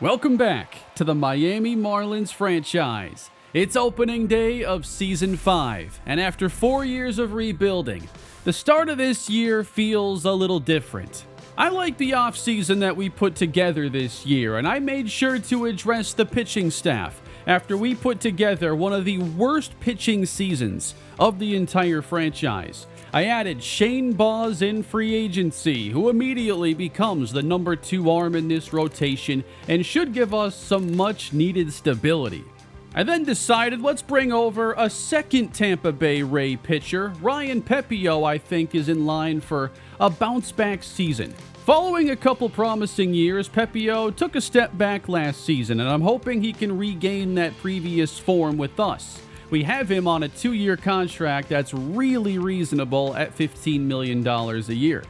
Welcome back to the Miami Marlins franchise. It's opening day of Season 5, and after 4 years of rebuilding, the start of this year feels a little different. I like the offseason that we put together this year, and I made sure to address the pitching staff after we put together one of the worst pitching seasons of the entire franchise. I added Shane Baz in free agency, who immediately becomes the number 2 arm in this rotation and should give us some much needed stability. I then decided let's bring over a second Tampa Bay Ray pitcher. Ryan Pepiot, I think, is in line for a bounce-back season. Following a couple promising years, Pepiot took a step back last season, and I'm hoping he can regain that previous form with us. We have him on a 2-year contract that's really reasonable at $15 million a year.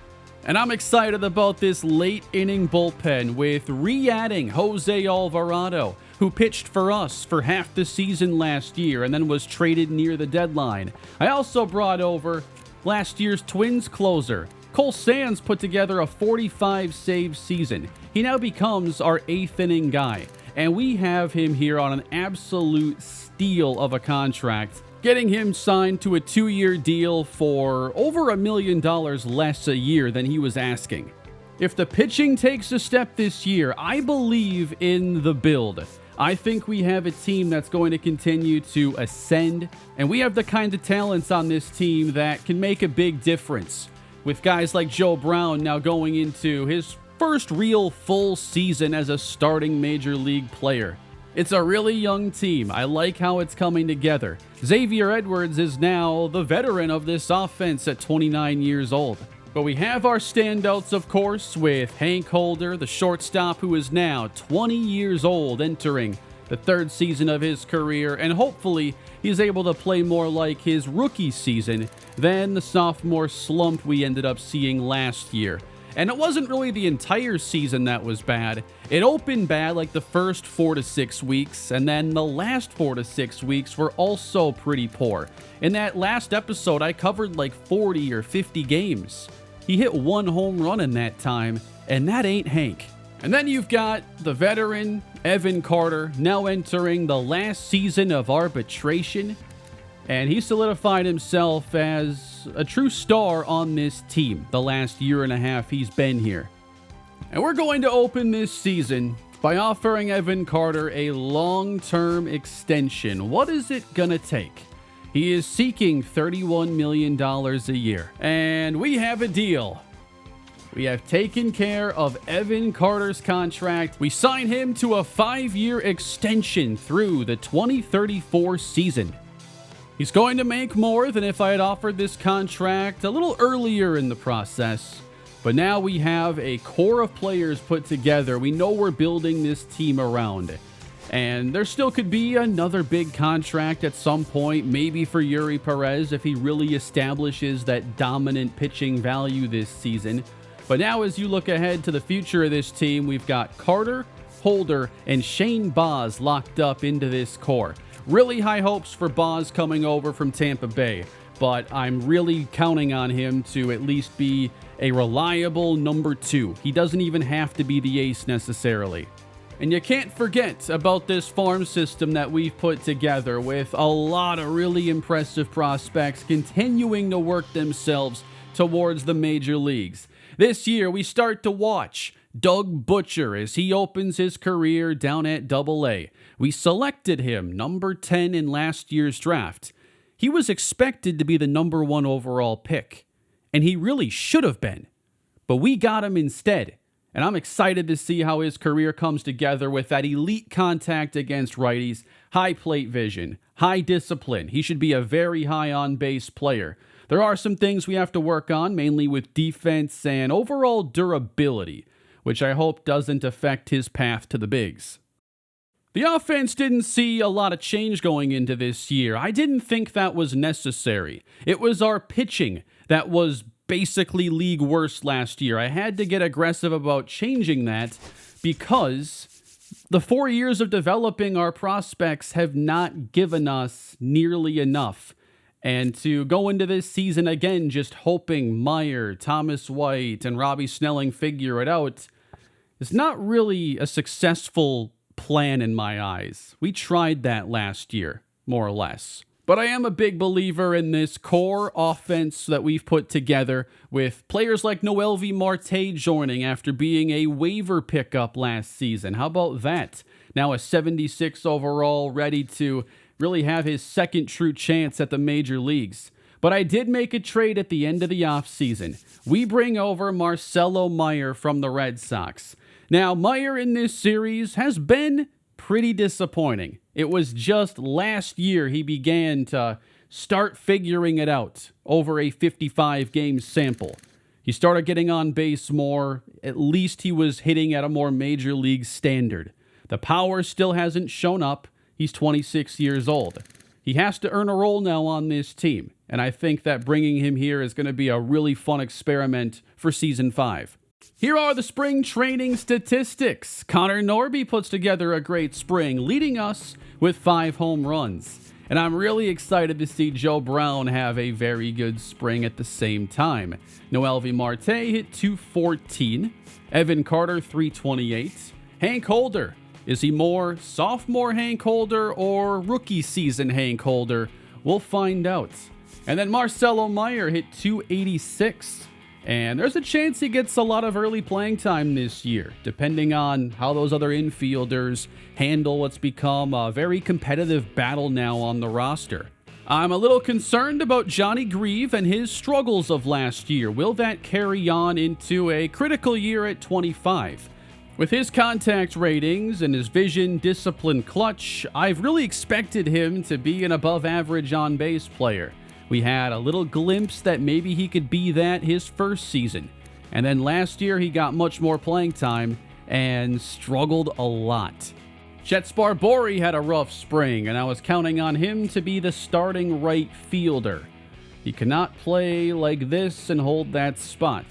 And I'm excited about this late inning bullpen with re-adding Jose Alvarado, who pitched for us for half the season last year and then was traded near the deadline. I also brought over last year's Twins closer. Cole Sands put together a 45-save season. He now becomes our 8th inning guy, and we have him here on an absolute steal of a contract, getting him signed to a 2-year deal for over $1 million less a year than he was asking. If the pitching takes a step this year, I believe in the build. I think we have a team that's going to continue to ascend, and we have the kind of talents on this team that can make a big difference. With guys like Joe Brown now going into his first real full season as a starting major league player. It's a really young team. I like how it's coming together. Xavier Edwards is now the veteran of this offense at 29 years old. But we have our standouts, of course, with Hank Holder, the shortstop who is now 20 years old, entering the 3rd season of his career, and hopefully he's able to play more like his rookie season than the sophomore slump we ended up seeing last year. And it wasn't really the entire season that was bad. It opened bad like the first 4 to 6 weeks, and then the last 4 to 6 weeks were also pretty poor. In that last episode, I covered like 40 or 50 games. He hit 1 home run in that time, and that ain't Hank. And then you've got the veteran Evan Carter now entering the last season of arbitration, and he solidified himself as a true star on this team the last year and a half he's been here. And we're going to open this season by offering Evan Carter a long-term extension. What is it gonna take? He is seeking $31 million a year, and we have a deal. We have taken care of Evan Carter's contract. We sign him to a 5-year extension through the 2034 season. He's going to make more than if I had offered this contract a little earlier in the process. But now we have a core of players put together. We know we're building this team around. And there still could be another big contract at some point, maybe for Yuri Perez if he really establishes that dominant pitching value this season. But now as you look ahead to the future of this team, we've got Carter, Holder, and Shane Baz locked up into this core. Really high hopes for Baz coming over from Tampa Bay, but I'm really counting on him to at least be a reliable number 2. He doesn't even have to be the ace necessarily. And you can't forget about this farm system that we've put together with a lot of really impressive prospects continuing to work themselves towards the major leagues. This year, we start to watch Doug Butcher as he opens his career down at AA. We selected him number 10 in last year's draft. He was expected to be the number 1 overall pick, and he really should have been. But we got him instead, and I'm excited to see how his career comes together with that elite contact against righties, high plate vision, high discipline. He should be a very high on-base player. There are some things we have to work on, mainly with defense and overall durability, which I hope doesn't affect his path to the bigs. The offense didn't see a lot of change going into this year. I didn't think that was necessary. It was our pitching that was basically league worst last year. I had to get aggressive about changing that because the 4 years of developing our prospects have not given us nearly enough. And to go into this season again just hoping Meyer, Thomas White, and Robbie Snelling figure it out, is not really a successful plan in my eyes. We tried that last year, more or less. But I am a big believer in this core offense that we've put together with players like Noelvi Marte joining after being a waiver pickup last season. How about that? Now a 76 overall, ready to really have his second true chance at the major leagues. But I did make a trade at the end of the offseason. We bring over Marcelo Meyer from the Red Sox. Now, Meyer in this series has been pretty disappointing. It was just last year he began to start figuring it out over a 55-game sample. He started getting on base more. At least he was hitting at a more major league standard. The power still hasn't shown up. He's 26 years old. He has to earn a role now on this team, and I think that bringing him here is going to be a really fun experiment for Season 5. Here are the spring training statistics. Connor Norby puts together a great spring, leading us with 5 home runs. And I'm really excited to see Joe Brown have a very good spring at the same time. Noelvi Marte hit 214. Evan Carter, 328. Hank Holder. Is he more sophomore Hank Holder or rookie season Hank Holder? We'll find out. And then Marcelo Meyer hit 286. And there's a chance he gets a lot of early playing time this year, depending on how those other infielders handle what's become a very competitive battle now on the roster. I'm a little concerned about Johnny Grieve and his struggles of last year. Will that carry on into a critical year at 25? With his contact ratings and his vision, discipline, clutch, I've really expected him to be an above-average on-base player. We had a little glimpse that maybe he could be that his first season. And then last year he got much more playing time and struggled a lot. Chet Sparbori had a rough spring, and I was counting on him to be the starting right fielder. He cannot play like this and hold that spot.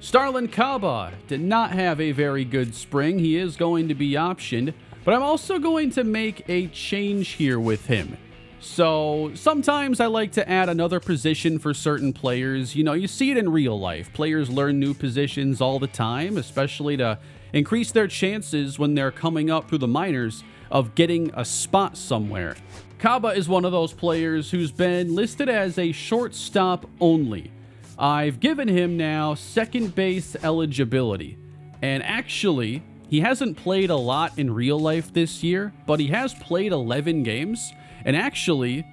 Starlin Caba did not have a very good spring. He is going to be optioned, but I'm also going to make a change here with him. So sometimes I like to add another position for certain players. You know, you see it in real life. Players learn new positions all the time, especially to increase their chances when they're coming up through the minors of getting a spot somewhere. Caba is one of those players who's been listed as a shortstop only. I've given him now second base eligibility. And actually, he hasn't played a lot in real life this year, but he has played 11 games. And actually,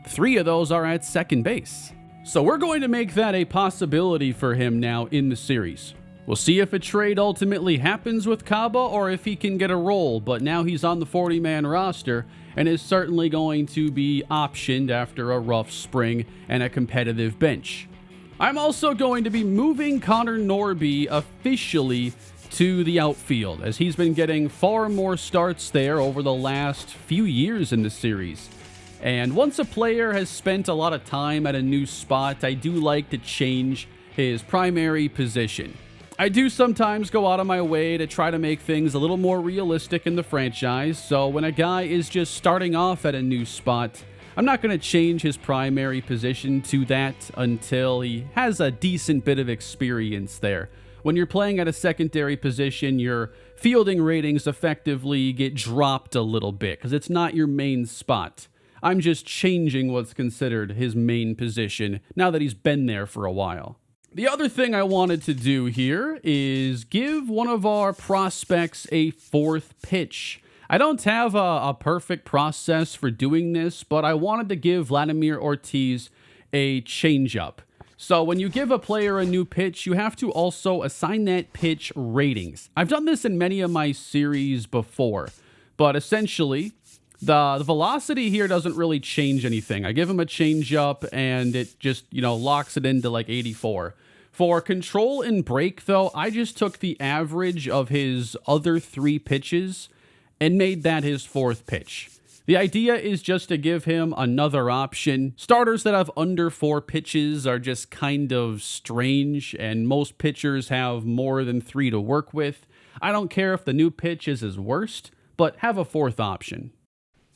3 of those are at second base. So we're going to make that a possibility for him now in the series. We'll see if a trade ultimately happens with Caba or if he can get a role, but now he's on the 40-man roster and is certainly going to be optioned after a rough spring and a competitive bench. I'm also going to be moving Connor Norby officially to the outfield, as he's been getting far more starts there over the last few years in the series. And once a player has spent a lot of time at a new spot, I do like to change his primary position. I do sometimes go out of my way to try to make things a little more realistic in the franchise, so when a guy is just starting off at a new spot, I'm not going to change his primary position to that until he has a decent bit of experience there. When you're playing at a secondary position, your fielding ratings effectively get dropped a little bit because it's not your main spot. I'm just changing what's considered his main position now that he's been there for a while. The other thing I wanted to do here is give one of our prospects a 4th pitch. I don't have a perfect process for doing this, but I wanted to give Vladimir Ortiz a changeup. So when you give a player a new pitch, you have to also assign that pitch ratings. I've done this in many of my series before, but essentially, the velocity here doesn't really change anything. I give him a changeup and it just, locks it into like 84. For control and break, though, I just took the average of his other 3 pitches and made that his 4th pitch. The idea is just to give him another option. Starters that have under 4 pitches are just kind of strange, and most pitchers have more than 3 to work with. I don't care if the new pitch is his worst, but have a 4th option.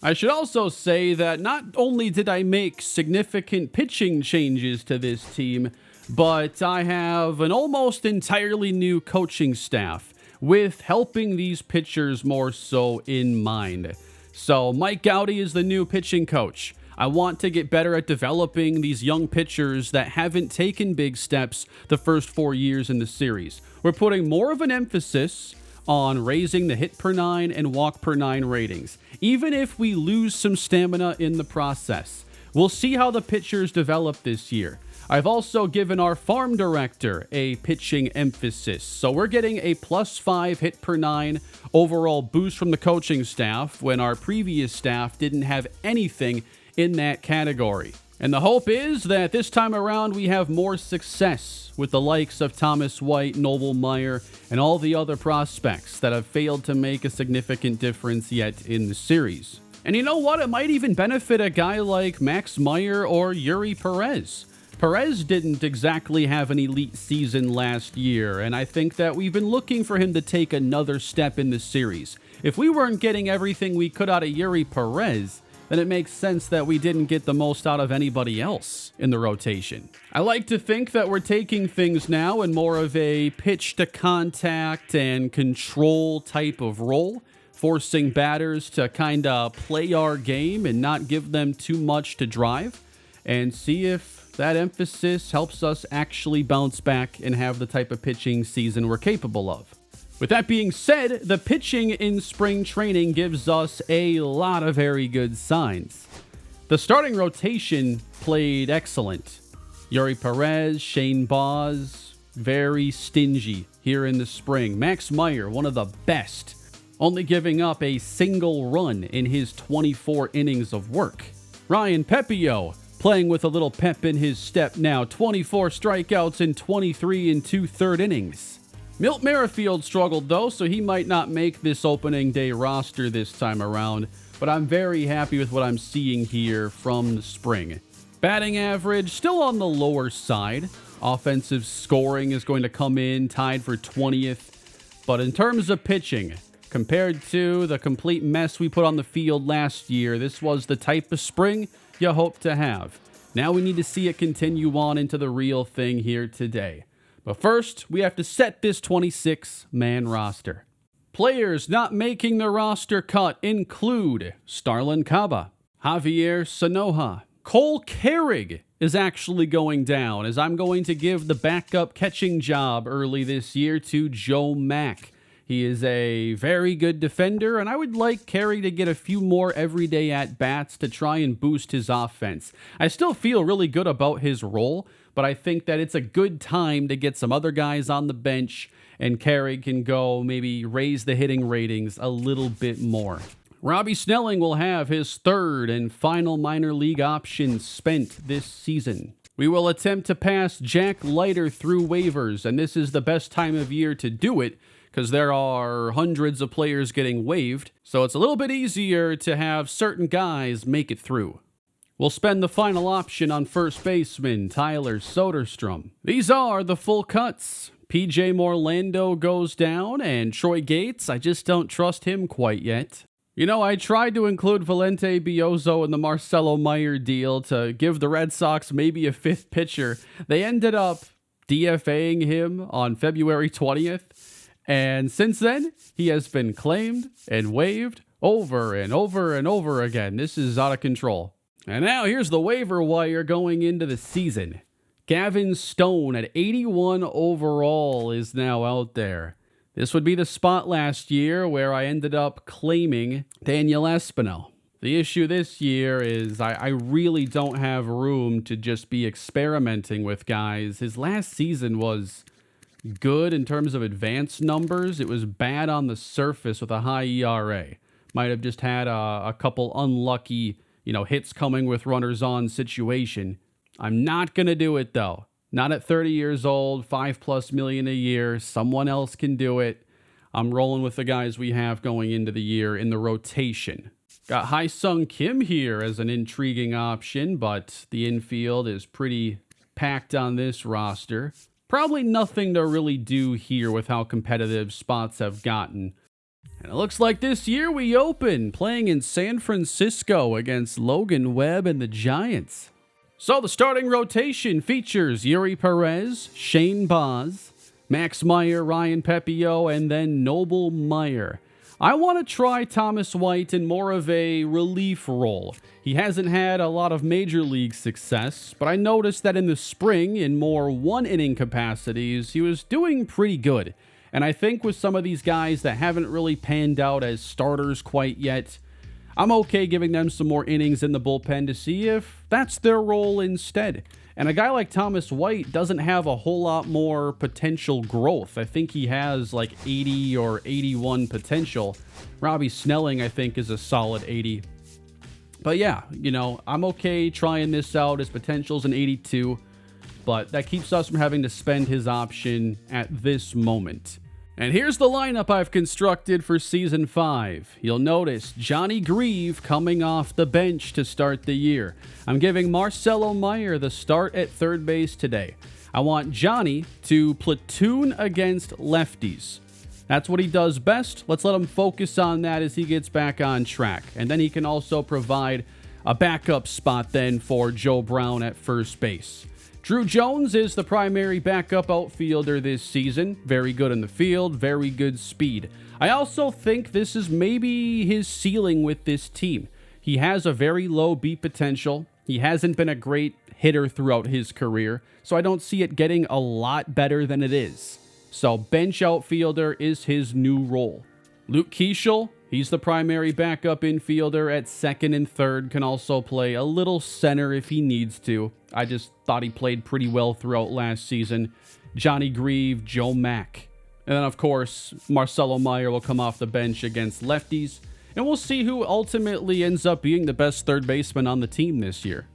I should also say that not only did I make significant pitching changes to this team, but I have an almost entirely new coaching staff. with helping these pitchers more so in mind. So Mike Gowdy is the new pitching coach. I want to get better at developing these young pitchers that haven't taken big steps the first 4 years in the series. We're putting more of an emphasis on raising the hit per 9 and walk per 9 ratings, even if we lose some stamina in the process. We'll see how the pitchers develop this year. I've also given our farm director a pitching emphasis, so we're getting a +5 hit per 9 overall boost from the coaching staff when our previous staff didn't have anything in that category. And the hope is that this time around we have more success with the likes of Thomas White, Noble Meyer, and all the other prospects that have failed to make a significant difference yet in the series. And you know what? It might even benefit a guy like Max Meyer or Yuri Perez. Perez didn't exactly have an elite season last year, and I think that we've been looking for him to take another step in the series. If we weren't getting everything we could out of Yuri Perez, then it makes sense that we didn't get the most out of anybody else in the rotation. I like to think that we're taking things now in more of a pitch to contact and control type of role, forcing batters to kind of play our game and not give them too much to drive, and see if that emphasis helps us actually bounce back and have the type of pitching season we're capable of. With that being said, the pitching in spring training gives us a lot of very good signs. The starting rotation played excellent. Yuri Perez, Shane Baz, very stingy here in the spring. Max Meyer, one of the best, only giving up a single run in his 24 innings of work. Ryan Pepio, playing with a little pep in his step now, 24 strikeouts in 23 and 2/3 innings. Milt Merrifield struggled though, so he might not make this opening day roster this time around, but I'm very happy with what I'm seeing here from the spring. Batting average still on the lower side. Offensive scoring is going to come in tied for 20th, but in terms of pitching, compared to the complete mess we put on the field last year, this was the type of spring you hope to have. Now we need to see it continue on into the real thing here today. But first, we have to set this 26-man roster. Players not making the roster cut include Starlin Caba, Javier Sanoja. Cole Carrig is actually going down, as I'm going to give the backup catching job early this year to Joe Mack. He is a very good defender, and I would like Carey to get a few more everyday at-bats to try and boost his offense. I still feel really good about his role, but I think that it's a good time to get some other guys on the bench, and Carey can go maybe raise the hitting ratings a little bit more. Robbie Snelling will have his third and final minor league option spent this season. We will attempt to pass Jack Leiter through waivers, and this is the best time of year to do it, because there are hundreds of players getting waived, so it's a little bit easier to have certain guys make it through. We'll spend the final option on first baseman Tyler Soderstrom. These are the full cuts. PJ Morlando goes down, and Troy Gates, I just don't trust him quite yet. You know, I tried to include Valente Biozzo in the Marcelo Meyer deal to give the Red Sox maybe a fifth pitcher. They ended up DFAing him on February 20th. And since then, he has been claimed and waived over and over and over again. This is out of control. And now here's the waiver wire going into the season. Gavin Stone at 81 overall is now out there. This would be the spot last year where I ended up claiming Daniel Espinal. The issue this year is I really don't have room to just be experimenting with guys. His last season was good in terms of advanced numbers. It was bad on the surface with a high ERA. Might have just had a couple unlucky, hits coming with runners on situation. I'm not going to do it though. Not at 30 years old, $5+ million a year. Someone else can do it. I'm rolling with the guys we have going into the year in the rotation. Got Hai-Sung Kim here as an intriguing option, but the infield is pretty packed on this roster. Probably nothing to really do here with how competitive spots have gotten. And it looks like this year we open playing in San Francisco against Logan Webb and the Giants. So the starting rotation features Yuri Perez, Shane Baz, Max Meyer, Ryan Pepio, and then Noble Meyer. I want to try Thomas White in more of a relief role. He hasn't had a lot of major league success, but I noticed that in the spring, in more one-inning capacities, he was doing pretty good. And I think with some of these guys that haven't really panned out as starters quite yet, I'm okay giving them some more innings in the bullpen to see if that's their role instead. And a guy like Thomas White doesn't have a whole lot more potential growth. I think he has like 80 or 81 potential. Robbie Snelling, I think, is a solid 80. But yeah, I'm okay trying this out. His potential's an 82. But that keeps us from having to spend his option at this moment. And here's the lineup I've constructed for Season 5. You'll notice Johnny Grieve coming off the bench to start the year. I'm giving Marcelo Meyer the start at third base today. I want Johnny to platoon against lefties. That's what he does best. Let's let him focus on that as he gets back on track. And then he can also provide a backup spot then for Joe Brown at first base. Drew Jones is the primary backup outfielder this season. Very good in the field, very good speed. I also think this is maybe his ceiling with this team. He has a very low beat potential. He hasn't been a great hitter throughout his career, so I don't see it getting a lot better than it is. So bench outfielder is his new role. Luke Keeschel, he's the primary backup infielder at second and third, can also play a little center if he needs to. I just thought he played pretty well throughout last season. Johnny Grieve, Joe Mack. And then, of course, Marcelo Meyer will come off the bench against lefties. And we'll see who ultimately ends up being the best third baseman on the team this year.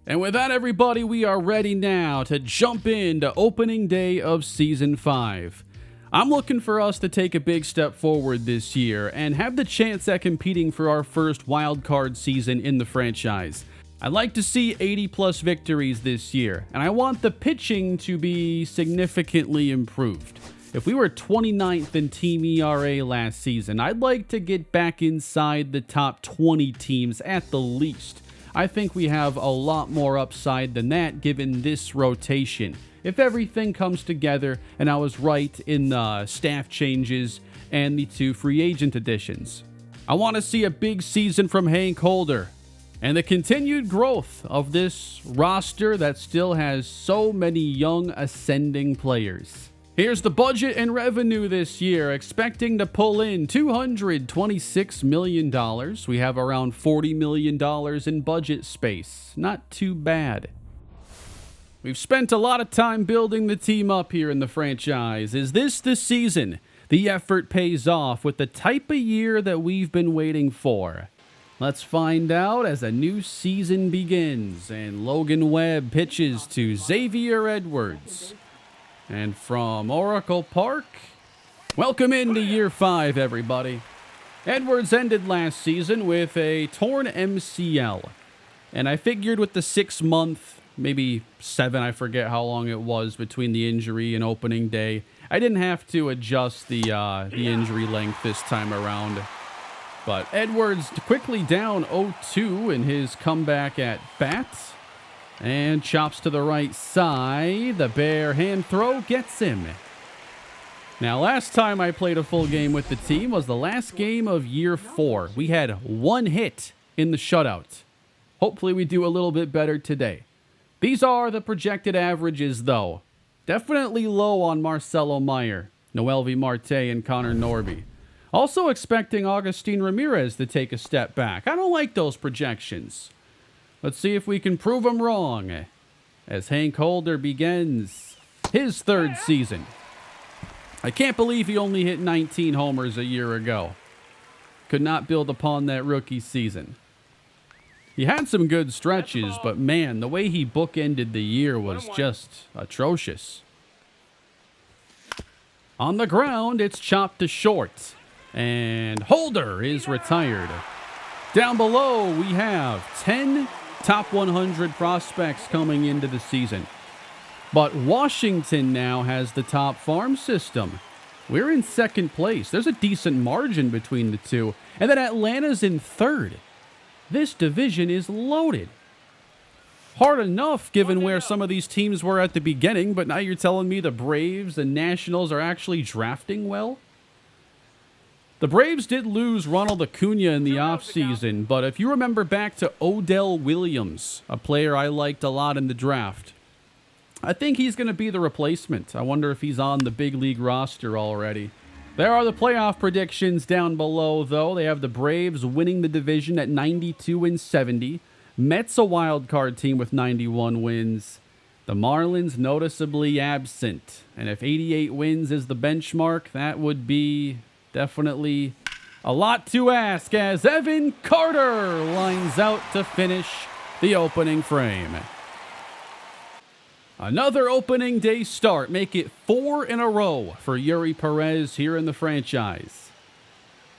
And with that, everybody, we are ready now to jump into opening day of Season 5. I'm looking for us to take a big step forward this year and have the chance at competing for our first wild card season in the franchise. I'd like to see 80-plus victories this year, and I want the pitching to be significantly improved. If we were 29th in team ERA last season, I'd like to get back inside the top 20 teams at the least. I think we have a lot more upside than that given this rotation. If everything comes together and I was right in the staff changes and the 2 free agent additions. I want to see a big season from Hank Holder and the continued growth of this roster that still has so many young ascending players. Here's the budget and revenue this year, expecting to pull in $226 million. We have around $40 million in budget space. Not too bad. We've spent a lot of time building the team up here in the franchise. Is this the season the effort pays off with the type of year that we've been waiting for? Let's find out as a new season begins and Logan Webb pitches to Xavier Edwards. And from Oracle Park, welcome into year 5, everybody. Edwards ended last season with a torn MCL. And I figured with the 6-month, maybe 7, I forget how long it was between the injury and opening day, I didn't have to adjust the injury length this time around. But Edwards quickly down 0-2 in his comeback at bat. And chops to the right side. The bare hand throw gets him. Now, last time I played a full game with the team was the last game of year 4. We had 1 hit in the shutout. Hopefully we do a little bit better today. These are the projected averages, though. Definitely low on Marcelo Meyer, Noelvi Marte, and Connor Norby. Also expecting Agustin Ramirez to take a step back. I don't like those projections. Let's see if we can prove them wrong as Hank Holder begins his 3rd season. I can't believe he only hit 19 homers a year ago. Could not build upon that rookie season. He had some good stretches, but man, the way he bookended the year was just atrocious. On the ground, it's chopped to short, and Holder is retired. Down below, we have 10 top 100 prospects coming into the season. But Washington now has the top farm system. We're in 2nd place. There's a decent margin between the two. And then Atlanta's in 3rd. This division is loaded. hard enough given where some of these teams were at the beginning, but now you're telling me the Braves and Nationals are actually drafting well? The Braves did lose Ronald Acuna in the offseason, but if you remember back to Odell Williams, a player I liked a lot in the draft, I think he's going to be the replacement. I wonder if he's on the big league roster already. There are the playoff predictions down below, though. They have the Braves winning the division at 92-70. Mets a wild card team with 91 wins. The Marlins noticeably absent. And if 88 wins is the benchmark, that would be definitely a lot to ask as Evan Carter lines out to finish the opening frame. Another opening day start. Make it 4 in a row for Eury Perez here in the franchise.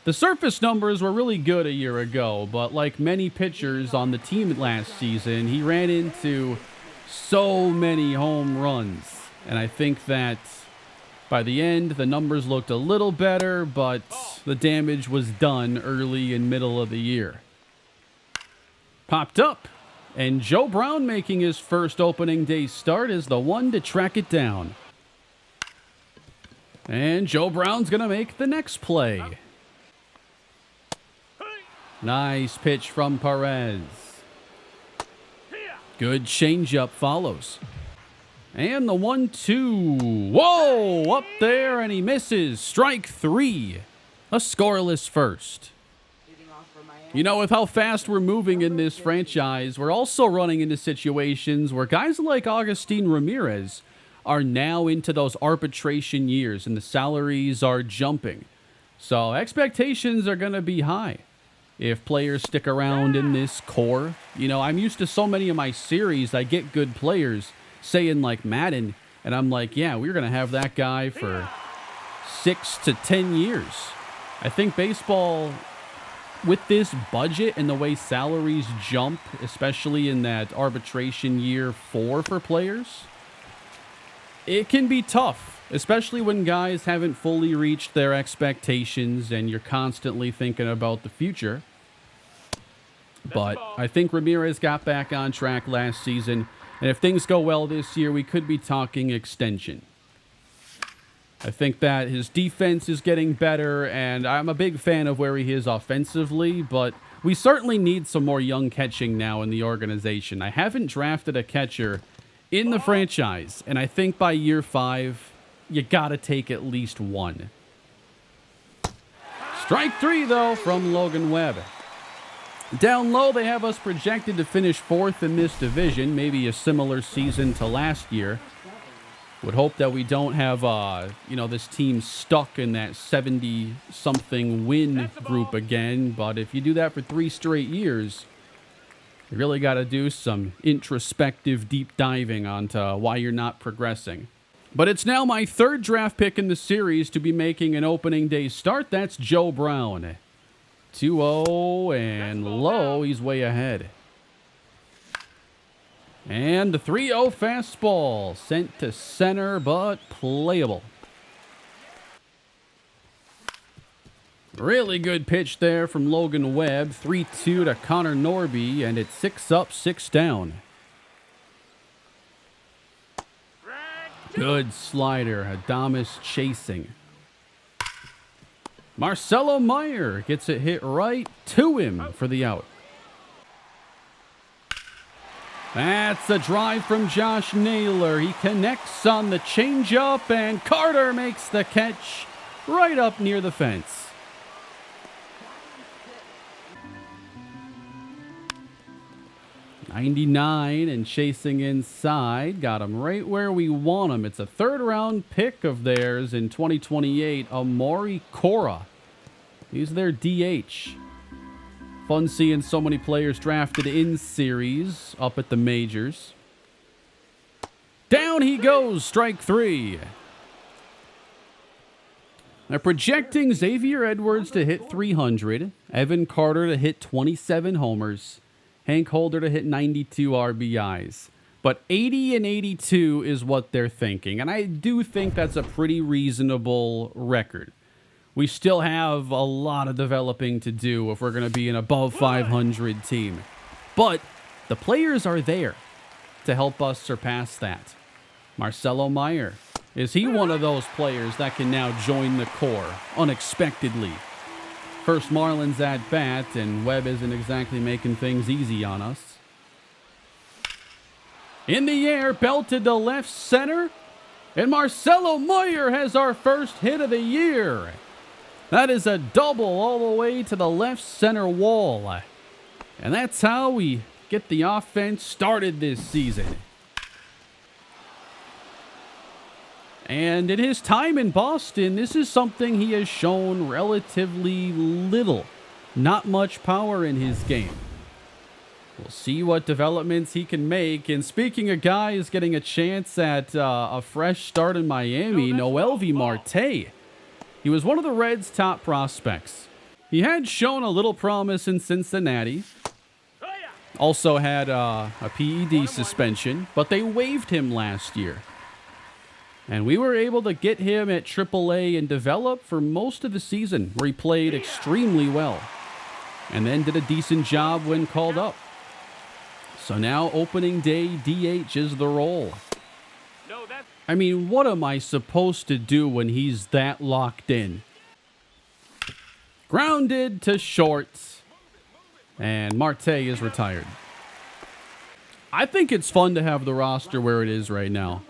The surface numbers were really good a year ago, but like many pitchers on the team last season, he ran into so many home runs. And I think that by the end, the numbers looked a little better, but the damage was done early and middle of the year. Popped up. And Joe Brown making his first opening day start is the one to track it down. And Joe Brown's going to make the next play. Nice pitch from Perez. Good changeup follows. And the 1-2. Whoa! Up there, and he misses. Strike 3. A scoreless first. You know, with how fast we're moving in this franchise, we're also running into situations where guys like Agustin Ramirez are now into those arbitration years and the salaries are jumping. So expectations are going to be high if players stick around in this core. You know, I'm used to so many of my series, I get good players, say in like Madden, and I'm like, yeah, we're going to have that guy for 6 to 10 years. I think baseball, with this budget and the way salaries jump, especially in that arbitration year 4 for players, it can be tough, especially when guys haven't fully reached their expectations and you're constantly thinking about the future. But I think Ramirez got back on track last season, and if things go well this year, we could be talking extension. I think that his defense is getting better, and I'm a big fan of where he is offensively, but we certainly need some more young catching now in the organization. I haven't drafted a catcher in the franchise, and I think by year 5, you gotta take at least one. Strike 3, though, from Logan Webb. Down low, they have us projected to finish 4th in this division, maybe a similar season to last year. Would hope that we don't have, this team stuck in that 70-something win group again. But if you do that for 3 straight years, you really got to do some introspective deep diving onto why you're not progressing. But it's now my 3rd draft pick in the series to be making an opening day start. That's Joe Brown. 2-0 and low. He's way ahead. And the 3-0 fastball sent to center, but playable. Really good pitch there from Logan Webb. 3-2 to Connor Norby, and it's 6 up, 6 down. Good slider. Adames chasing. Marcelo Meyer gets it hit right to him for the out. That's a drive from Josh Naylor. He connects on the changeup, and Carter makes the catch right up near the fence. .99 and chasing inside. Got him right where we want him. It's a 3rd-round pick of theirs in 2028, Amari Cora. He's their DH. Fun seeing so many players drafted in series up at the majors. Down he goes, strike 3. They're projecting Xavier Edwards to hit 300, Evan Carter to hit 27 homers, Hank Holder to hit 92 RBIs. But 80 and 82 is what they're thinking, and I do think that's a pretty reasonable record. We still have a lot of developing to do if we're going to be an above 500 team. But the players are there. to help us surpass that. Marcelo Meyer. Is he one of those players that can now join the core unexpectedly? First Marlins at bat, and Webb isn't exactly making things easy on us. In the air, belted to left center. And Marcelo Meyer has our first hit of the year. That is a double all the way to the left center wall. And that's how we get the offense started this season. And in his time in Boston, this is something he has shown relatively little. Not much power in his game. We'll see what developments he can make. And speaking of guys getting a chance at a fresh start in Miami, MLB Marte. He was one of the Reds' top prospects. He had shown a little promise in Cincinnati. Also had a PED suspension, but they waived him last year. And we were able to get him at AAA and develop for most of the season, where he played extremely well. And then did a decent job when called up. So now opening day DH is the role. I mean, what am I supposed to do when he's that locked in? Grounded to short. And Marte is retired. I think it's fun to have the roster where it is right now.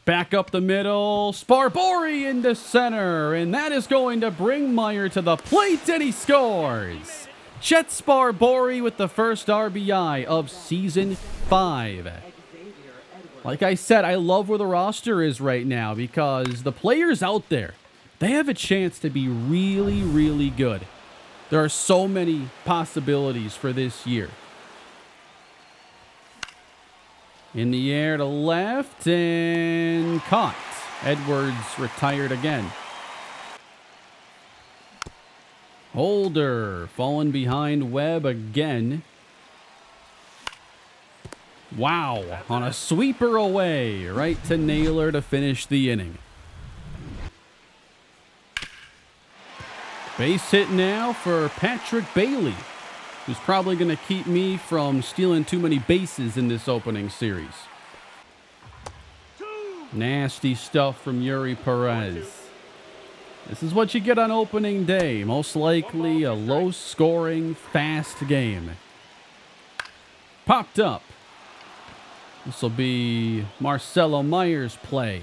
Back up the middle, Sparbori into center, and that is going to bring Meyer to the plate, and he scores. Chet Sparbori with the first RBI of Season 5. Like I said, I love where the roster is right now because the players out there, they have a chance to be really, really good. There are so many possibilities for this year. In the air to left and caught. Edwards retired again. Holder falling behind Webb again. Wow, on a sweeper away, right to Naylor to finish the inning. Base hit now for Patrick Bailey, who's probably going to keep me from stealing too many bases in this opening series. Nasty stuff from Yuri Perez. This is what you get on opening day. Most likely a low-scoring, fast game. Popped up. This will be Marcelo Meyer's play.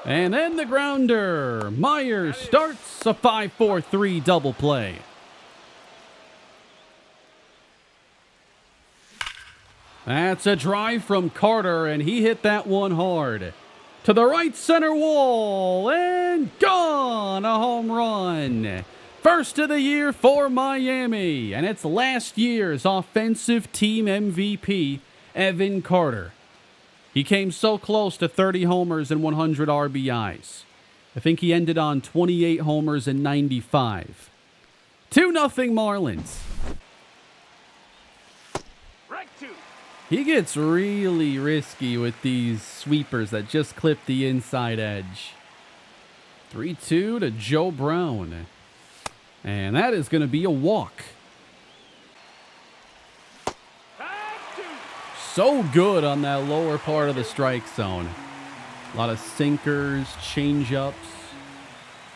And then the grounder. Meyer starts a 5-4-3 double play. That's a drive from Carter, and he hit that one hard. To the right center wall, and gone! A home run. First of the year for Miami, and it's last year's offensive team MVP, Evan Carter. He came so close to 30 homers and 100 RBIs. I think he ended on 28 homers and 95. 2-0 Marlins. He gets really risky with these sweepers that just clip the inside edge. 3-2 to Joe Brown. And that is going to be a walk. So good on that lower part of the strike zone. A lot of sinkers, change-ups.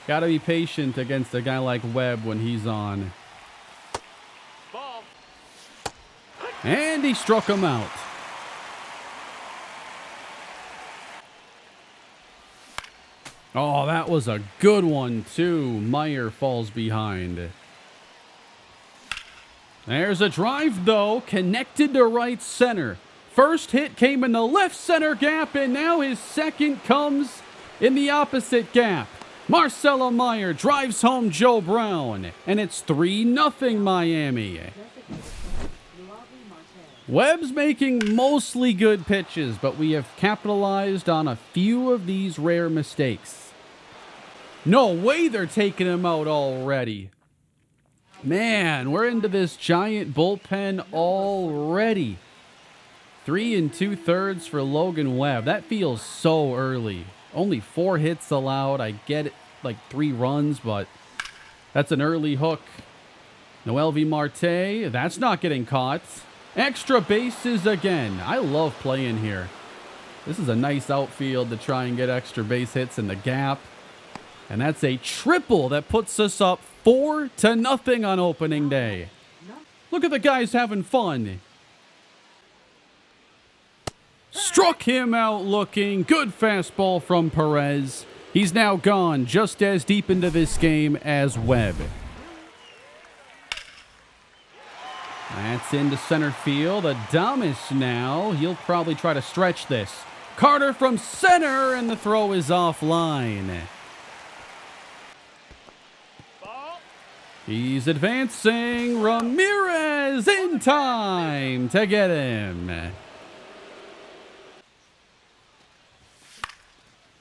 Got to be patient against a guy like Webb when he's on. And he struck him out. Oh, that was a good one, too. Meyer falls behind. There's a drive, though, connected to right center. First hit came in the left center gap, and now his second comes in the opposite gap. Marcelo Meyer drives home Joe Brown, and it's 3-0 Miami. Webb's making mostly good pitches, but we have capitalized on a few of these rare mistakes. No way they're taking him out already. Man, we're into this giant bullpen already. 3 2/3 for Logan Webb. That feels so early. Only 4 hits allowed. I get it, like 3 runs, but that's an early hook. Noelvi Marte, that's not getting caught. Extra bases again. I love playing here. This is a nice outfield to try and get extra base hits in the gap. And that's a triple that puts us up 4-0 on opening day. Look at the guys having fun. Struck him out looking. Good fastball from Perez. He's now gone just as deep into this game as Webb. That's into center field. Adames now. He'll probably try to stretch this. Carter from center, and the throw is offline. He's advancing. Ramirez in time to get him.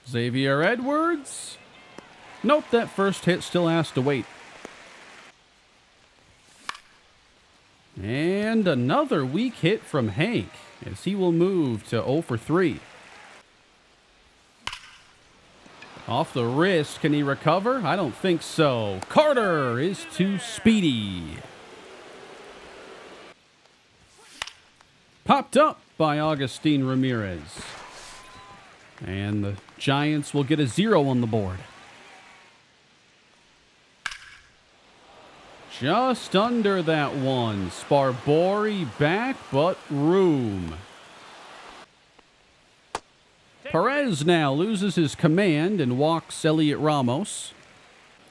Xavier Edwards. Nope, that first hit still has to wait. And another weak hit from Hank as he will move to 0 for 3. Off the wrist, can he recover? I don't think so. Carter is too speedy. Popped up by Agustin Ramirez. And the Giants will get a 0 on the board. Just under that one. Sparbori back, but room. Perez now loses his command and walks Elliot Ramos.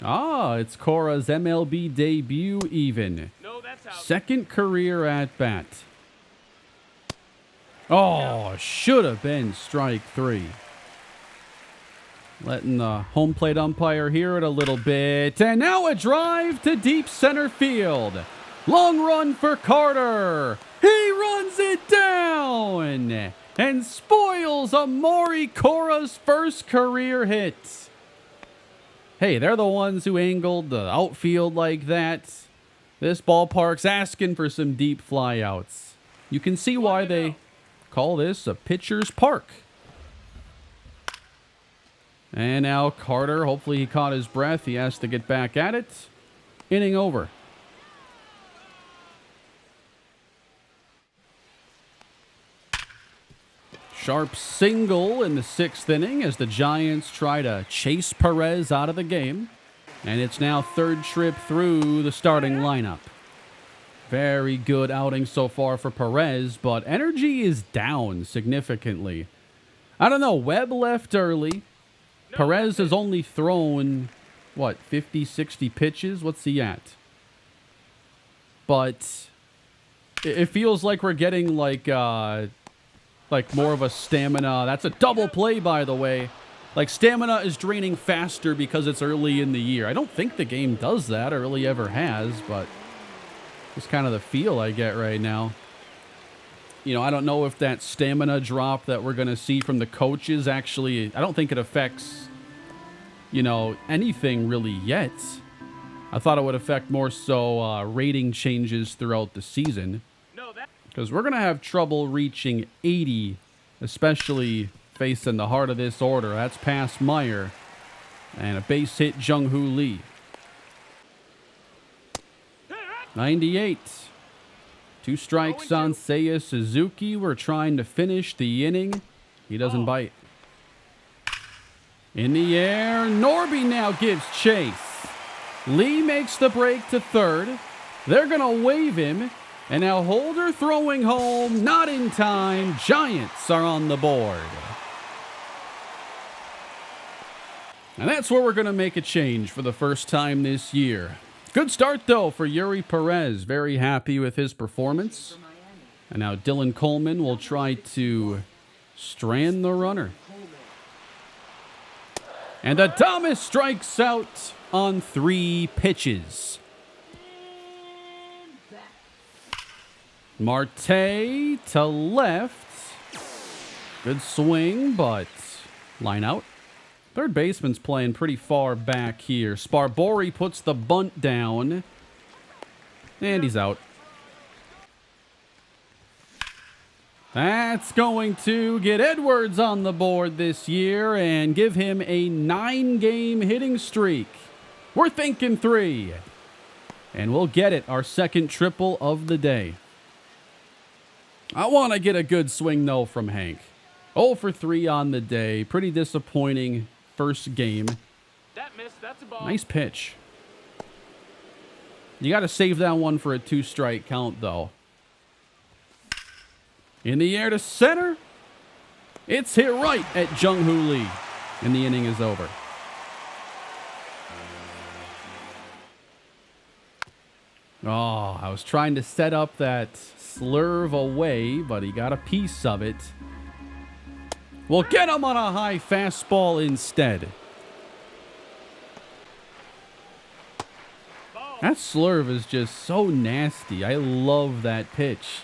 It's Cora's MLB debut even. Second career at bat. Should have been strike 3. Letting the home plate umpire hear it a little bit. And now a drive to deep center field. Long run for Carter. He runs it down and spoils Amaury Cora's first career hit. Hey, they're the ones who angled the outfield like that. This ballpark's asking for some deep flyouts. You can see why they call this a pitcher's park. And now Carter, hopefully he caught his breath. He has to get back at it. Inning over. Sharp single in the 6th inning as the Giants try to chase Perez out of the game. And it's now third trip through the starting lineup. Very good outing so far for Perez, but energy is down significantly. I don't know, Webb left early. Perez has only thrown, 50, 60 pitches? What's he at? But it feels like we're getting like more of a stamina. That's a double play, by the way. Like, stamina is draining faster because it's early in the year. I don't think the game does that, or really ever has, but it's kind of the feel I get right now. You know, I don't know if that stamina drop that we're going to see from the coaches actually, I don't think it affects, anything really yet. I thought it would affect more so rating changes throughout the season. Because we're going to have trouble reaching 80, especially facing the heart of this order. That's past Meyer. And a base hit, Jung-Hoo Lee. 98. 2 strikes on Seiya Suzuki. We're trying to finish the inning. He doesn't bite. In the air, Norby now gives chase. Lee makes the break to third. They're going to wave him. And now Holder throwing home, not in time. Giants are on the board. And that's where we're going to make a change for the first time this year. Good start, though, for Yuri Perez. Very happy with his performance. And now Dylan Coleman will try to strand the runner. And Adames strikes out on 3 pitches. Marte to left. Good swing, but line out. Third baseman's playing pretty far back here. Sparbori puts the bunt down. And he's out. That's going to get Edwards on the board this year and give him a 9-game hitting streak. We're thinking 3. And we'll get it, our second triple of the day. I want to get a good swing, though, from Hank. 0 for 3 on the day. Pretty disappointing first game. That's a ball. Nice pitch. You got to save that one for a 2-strike count, though. In the air to center. It's hit right at Jung-Hoo Lee. And the inning is over. Oh, I was trying to set up that slurve away, but he got a piece of it. We'll get him on a high fastball instead. That slurve is just so nasty. I love that pitch.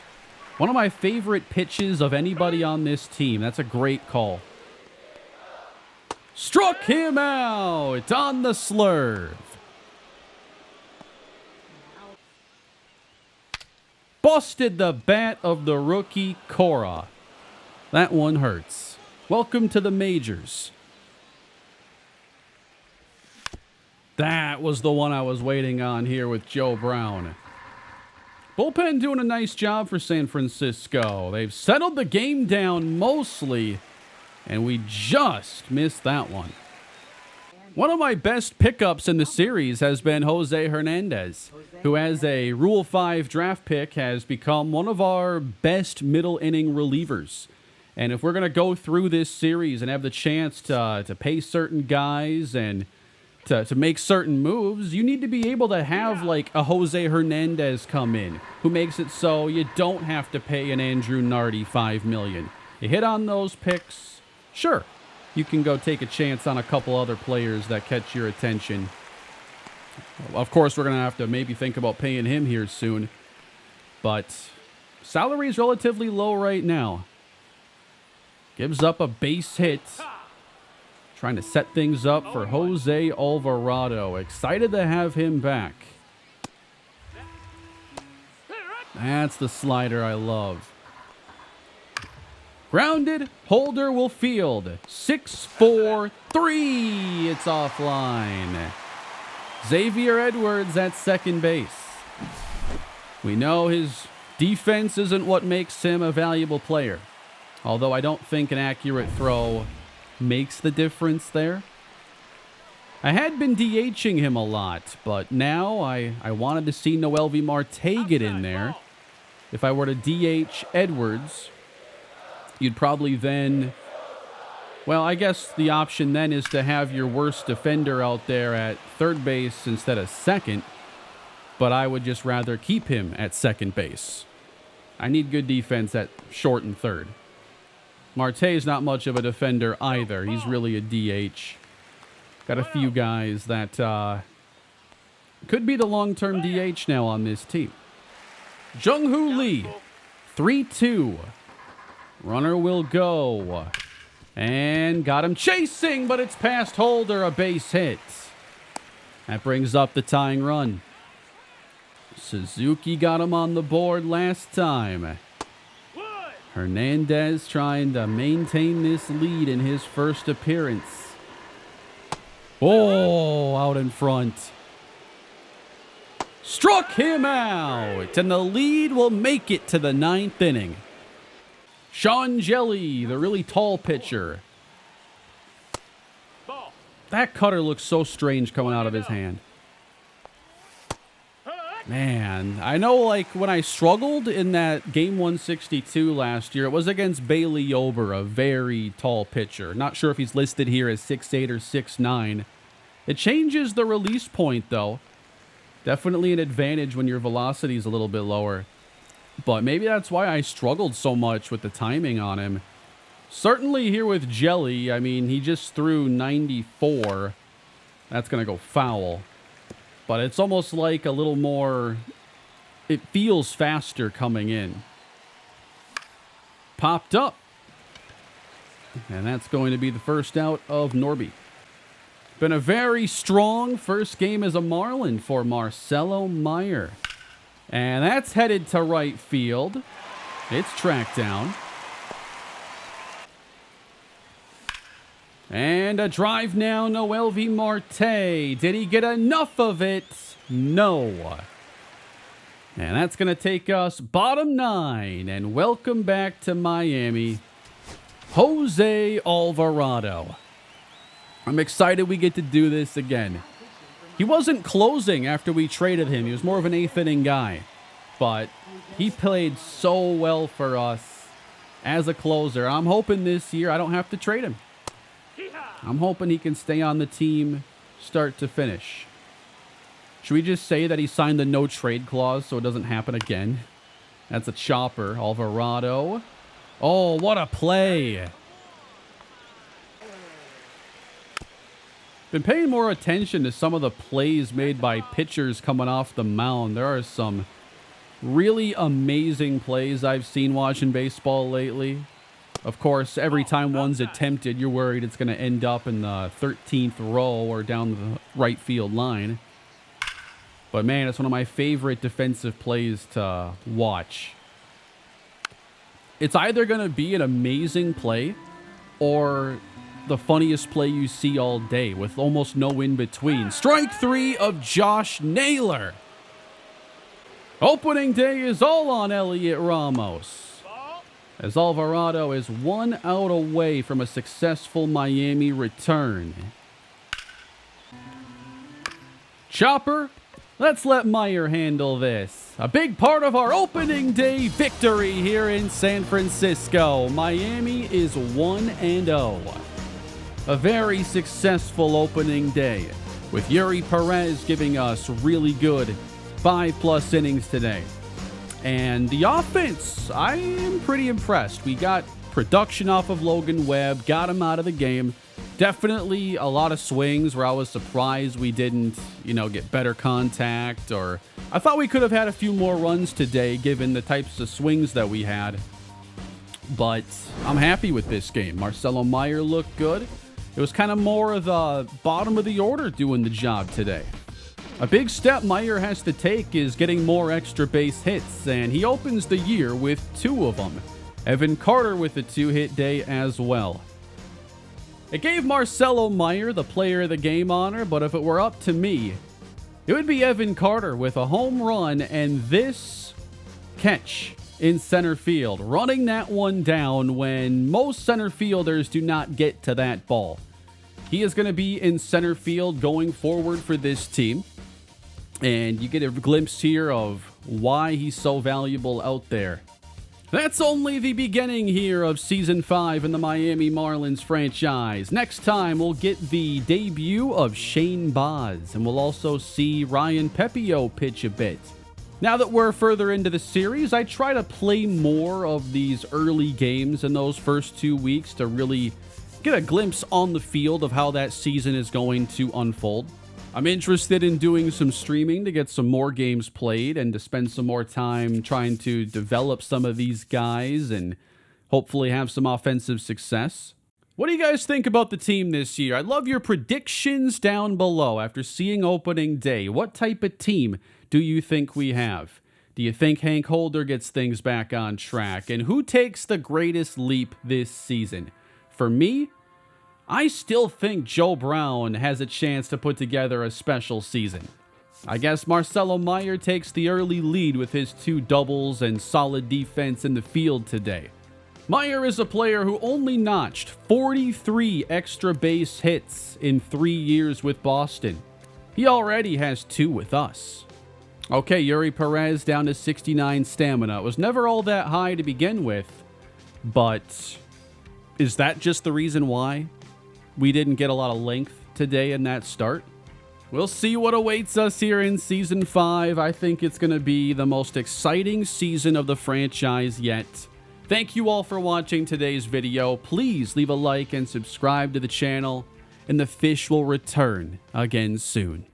One of my favorite pitches of anybody on this team. That's a great call. Struck him out on the slurve. Busted the bat of the rookie Cora. That one hurts. Welcome to the majors. That was the one I was waiting on here with Joe Brown. Bullpen doing a nice job for San Francisco. They've settled the game down mostly, and we just missed that one. One of my best pickups in the series has been Jose Hernandez, who as a Rule 5 draft pick has become one of our best middle inning relievers. And if we're going to go through this series and have the chance to pay certain guys and to make certain moves, you need to be able to have like a Jose Hernandez come in who makes it so you don't have to pay an Andrew Nardi $5 million. You hit on those picks, sure, you can go take a chance on a couple other players that catch your attention. Of course, we're going to have to maybe think about paying him here soon, but salary is relatively low right now. Gives up a base hit. Trying to set things up for Jose Alvarado. Excited to have him back. That's the slider I love. Grounded. Holder will field. 6-4-3. It's offline. Xavier Edwards at second base. We know his defense isn't what makes him a valuable player. Although I don't think an accurate throw makes the difference there. I had been DHing him a lot, but now I wanted to see Noelvi Marte get in there. If I were to DH Edwards, you'd probably then... Well, I guess the option then is to have your worst defender out there at third base instead of second, but I would just rather keep him at second base. I need good defense at short and third. Marte's not much of a defender either. He's really a DH. Got a few guys that could be the long-term DH now on this team. Jung-Hoo Lee, 3-2. Runner will go. And got him chasing, but it's past Holder, a base hit. That brings up the tying run. Suzuki got him on the board last time. Hernandez trying to maintain this lead in his first appearance. Oh, out in front. Struck him out, and the lead will make it to the ninth inning. Sean Jelly, the really tall pitcher. That cutter looks so strange coming out of his hand. Man, I know like when I struggled in that game 162 last year, it was against Bailey Ober, a very tall pitcher. Not sure if he's listed here as 6'8 or 6'9. It changes the release point though. Definitely an advantage when your velocity is a little bit lower. But maybe that's why I struggled so much with the timing on him. Certainly here with Jelly, I mean, he just threw 94. That's going to go foul. But it's almost like a little more, it feels faster coming in. Popped up. And that's going to be the first out of Norby. Been a very strong first game as a Marlin for Marcelo Meyer. And that's headed to right field. It's tracked down. And a drive now, Noelvi Marte. Did he get enough of it? No. And that's going to take us bottom 9. And welcome back to Miami, Jose Alvarado. I'm excited we get to do this again. He wasn't closing after we traded him. He was more of an 8th inning guy. But he played so well for us as a closer. I'm hoping this year I don't have to trade him. I'm hoping he can stay on the team start to finish. Should we just say that he signed the no trade clause so it doesn't happen again? That's a chopper. Alvarado. Oh, what a play. Been paying more attention to some of the plays made by pitchers coming off the mound. There are some really amazing plays I've seen watching baseball lately. Of course, every time one's attempted, you're worried it's going to end up in the 13th row or down the right field line. But man, it's one of my favorite defensive plays to watch. It's either going to be an amazing play or the funniest play you see all day with almost no in between. Strike 3 of Josh Naylor. Opening day is all on Elliot Ramos, as Alvarado is 1 out away from a successful Miami return. Chopper. Let's let Meyer handle this. A big part of our opening day victory here in San Francisco. Miami is 1-0. A very successful opening day, with Yuri Perez giving us really good 5+ innings today. And the offense, I am pretty impressed. We got production off of Logan Webb, got him out of the game. Definitely a lot of swings where I was surprised we didn't, get better contact, or I thought we could have had a few more runs today given the types of swings that we had. But I'm happy with this game. Marcelo Meyer looked good. It was kind of more of the bottom of the order doing the job today. A big step Meyer has to take is getting more extra base hits, and he opens the year with 2 of them. Evan Carter with a 2-hit day as well. It gave Marcelo Meyer the player of the game honor, but if it were up to me, it would be Evan Carter with a home run and this catch in center field, running that one down when most center fielders do not get to that ball. He is going to be in center field going forward for this team, and you get a glimpse here of why he's so valuable out there. That's only the beginning here of Season 5 in the Miami Marlins franchise. Next time, we'll get the debut of Shane Baz, and we'll also see Ryan Pepio pitch a bit. Now that we're further into the series, I try to play more of these early games in those first 2 weeks to really get a glimpse on the field of how that season is going to unfold. I'm interested in doing some streaming to get some more games played and to spend some more time trying to develop some of these guys and hopefully have some offensive success. What do you guys think about the team this year? I'd love your predictions down below after seeing opening day. What type of team do you think we have? Do you think Hank Holder gets things back on track? And who takes the greatest leap this season? For me, I still think Joe Brown has a chance to put together a special season. I guess Marcelo Meyer takes the early lead with his 2 doubles and solid defense in the field today. Meyer is a player who only notched 43 extra base hits in 3 years with Boston. He already has 2 with us. Okay, Yuri Perez down to 69 stamina. It was never all that high to begin with, but is that just the reason why we didn't get a lot of length today in that start? We'll see what awaits us here in Season 5. I think it's going to be the most exciting season of the franchise yet. Thank you all for watching today's video. Please leave a like and subscribe to the channel, and the fish will return again soon.